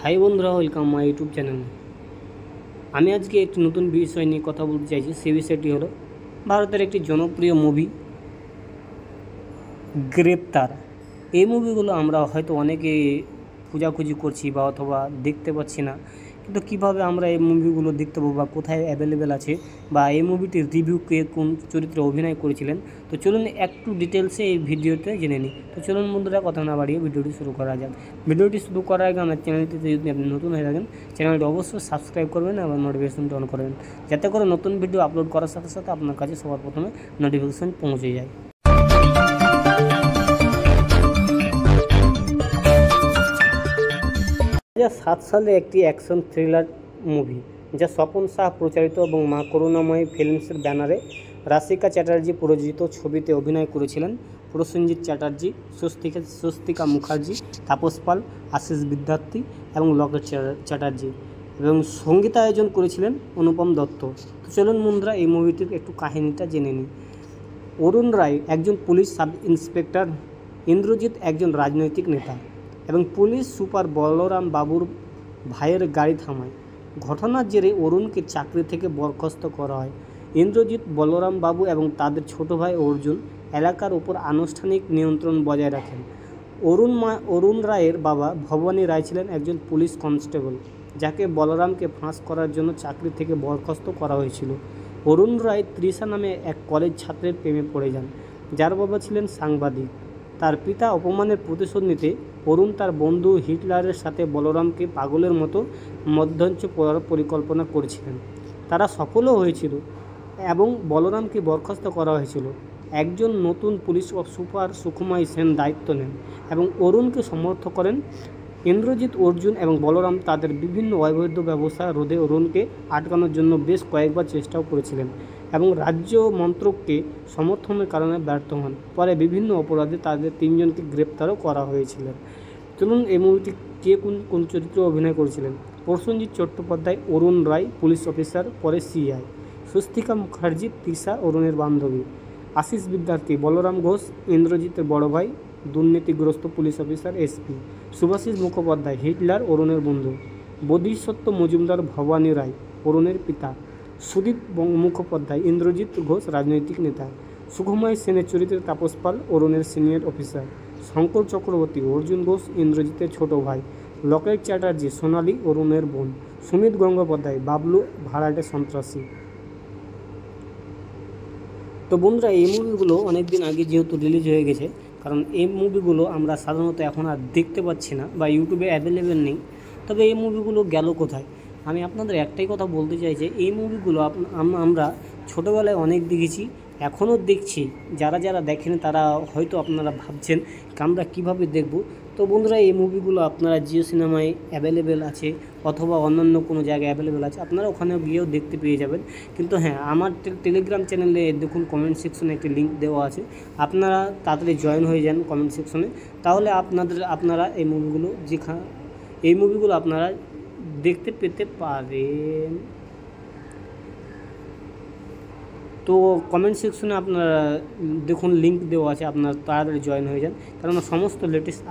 High বন্ধুরা, welcome my YouTube channel. আমি আজকে একটি নতুন বিষয় নিয়ে কথা বলতে চাইছি। সেই বিষয়টি হলো ভারতের একটি জনপ্রিয় মুভি গ্রেপ্তার। এই মুভিগুলো আমরা হয়তো অনেকে খোঁজাখুঁজি করছি বা অথবা দেখতে পাচ্ছি না, কিন্তু কীভাবে আমরা এই মুভিগুলো দেখতে পাবো বা কোথায় অ্যাভেলেবেল আছে বা এই মুভিটির রিভিউ কে কোন চরিত্রে অভিনয় করেছিলেন, তো চলুন একটু ডিটেলসে এই ভিডিওতে জেনে নিই। তো চলুন বন্ধুরা, কথা না বাড়িয়ে ভিডিওটি শুরু করা যাক। ভিডিওটি শুরু করার আগে আমার চ্যানেলটিতে যদি আপনি নতুন হয়ে থাকেন, চ্যানেলটি অবশ্যই সাবস্ক্রাইব করবেন এবং নোটিফিকেশনটি অন করবেন, যাতে করে নতুন ভিডিও আপলোড করার সাথে সাথে আপনার কাছে সবার প্রথমে নোটিফিকেশন পৌঁছে যায়। 2007 সালে একটি অ্যাকশন থ্রিলার মুভি, যা স্বপন শাহ প্রচারিত এবং মা করুণাময়ী ফিল্মসের ব্যানারে রাশিকা চ্যাটার্জি প্রযোজিত ছবিতে অভিনয় করেছিলেন প্রসেনজিৎ চ্যাটার্জি, স্বস্তিকা মুখার্জি, তাপস পাল, আশিস বিদ্যার্থী এবং লকেট চ্যাটার্জি, এবং সঙ্গীতায়োজন করেছিলেন অনুপম দত্ত। তো চলুন বন্ধুরা, এই মুভিটির একটু কাহিনীটা জেনে নিই। অরুণ রায় একজন পুলিশ সাব ইন্সপেক্টর, ইন্দ্রজিৎ একজন রাজনৈতিক নেতা এবং পুলিশ সুপার বলরাম বাবুর ভাইয়ের গাড়ি থামায়। ঘটনার জেরে অরুণকে চাকরি থেকে বরখাস্ত করা হয়। ইন্দ্রজিৎ, বলরাম বাবু এবং তাদের ছোট ভাই অর্জুন এলাকার উপর আনুষ্ঠানিক নিয়ন্ত্রণ বজায় রাখেন। অরুণ রায়ের বাবা ভবানী রায় ছিলেন একজন পুলিশ কনস্টেবল, যাকে বলরামকে ফাঁস করার জন্য চাকরি থেকে বরখাস্ত করা হয়েছিল। অরুণ রায় তৃষা নামে এক কলেজ ছাত্রের প্রেমে পড়ে যান, যার বাবা ছিলেন সাংবাদিক। তার পিতা অপমানের প্রতিশোধ নিতে অরুণ তার বন্ধু হিটলারের সাথে বলরামকে পাগলের মতো মধ্যঞ্চ করার পরিকল্পনা করেছিলেন। তারা সফলও হয়েছিল এবং বলরামকে বরখাস্ত করা হয়েছিল। একজন নতুন পুলিশ সুপার সুকুমাই সেন দায়িত্ব নেন এবং অরুণকে সমর্থন করেন। ইন্দ্রজিৎ, অর্জুন এবং বলরাম তাদের বিভিন্ন অবৈধ ব্যবসা রোধে অরুণকে আটকানোর জন্য বেশ কয়েকবার চেষ্টাও করেছিলেন এবং রাজ্য মন্ত্রককে সমর্থনের কারণে ব্যর্থ হন। পরে বিভিন্ন অপরাধে তাদের তিনজনকে গ্রেপ্তারও করা হয়েছিল। চলুন, এই মুভিটি কে কোন চরিত্রে অভিনয় করেছিলেন। প্রসেনজিৎ চট্টোপাধ্যায় অরুণ রায় পুলিশ অফিসার, পরে সিআই। স্বস্তিকা মুখার্জি তৃষা, অরুণের বান্ধবী। আশিস বিদ্যার্থী বলরাম ঘোষ, ইন্দ্রজিতের বড় ভাই, দুর্নীতিগ্রস্ত police officer, SP. Subhashis Mukhopadhyay Hitler, অরুণের বন্ধু। বোধিসত্ত্ব মজুমদার ভবানী রায়, অরুণের পিতা। সুদীপ মুখোপাধ্যায় ইন্দ্রজিৎ ঘোষ, রাজনৈতিক নেতা। সুকুমাই সেনের চরিত্রে তাপস পাল, অরুণের সিনিয়র অফিসার। শঙ্কর চক্রবর্তী অর্জুন ঘোষ, ইন্দ্রজিতের ছোট ভাই। লকেট চ্যাটার্জি সোনালী, অরুণের বোন। সুমিত গঙ্গোপাধ্যায় বাবলু, ভাড়াটে সন্ত্রাসী। তো বন্ধুরা, এই মুভিগুলো অনেক দিন আগে যেহেতু রিলিজ হয়ে গেছে, কারণ এই মুভিগুলো আমরা সাধারণত এখন আর দেখতে পাচ্ছি না বা ইউটিউবে অ্যাভেলেবেল নেই। তবে এই মুভিগুলো গেল কোথায়? আমি আপনাদের একটাই কথা বলতে চাই যে এই মুভিগুলো আমরা ছোটোবেলায় অনেক দেখেছি, এখনও দেখছি। যারা দেখেন তারা হয়তো আপনারা ভাবছেন আমরা কীভাবে দেখব। তো বন্ধুরা, এই মুভিগুলো আপনারা জিও সিনেমায় অ্যাভেলেবেল আছে অথবা অন্যান্য কোনো জায়গায় অ্যাভেলেবেল আছে, আপনারা ওখানে গিয়েও দেখতে পেয়ে যাবেন। কিন্তু হ্যাঁ, আমার টেলিগ্রাম চ্যানেলে দেখুন কমেন্ট সেকশনে একটি লিঙ্ক দেওয়া আছে, আপনারা তাড়াতাড়ি জয়েন হয়ে যান কমেন্ট সেকশনে। তাহলে আপনারা এই মুভিগুলো আপনারা দেখতে পেতে পারেন। তো কমেন্ট সেকশনে আপনারা দেখুন লিঙ্ক দেওয়া আছে, আপনারা তাড়াতাড়ি জয়েন হয়ে যান, কারণ সমস্ত লেটেস্ট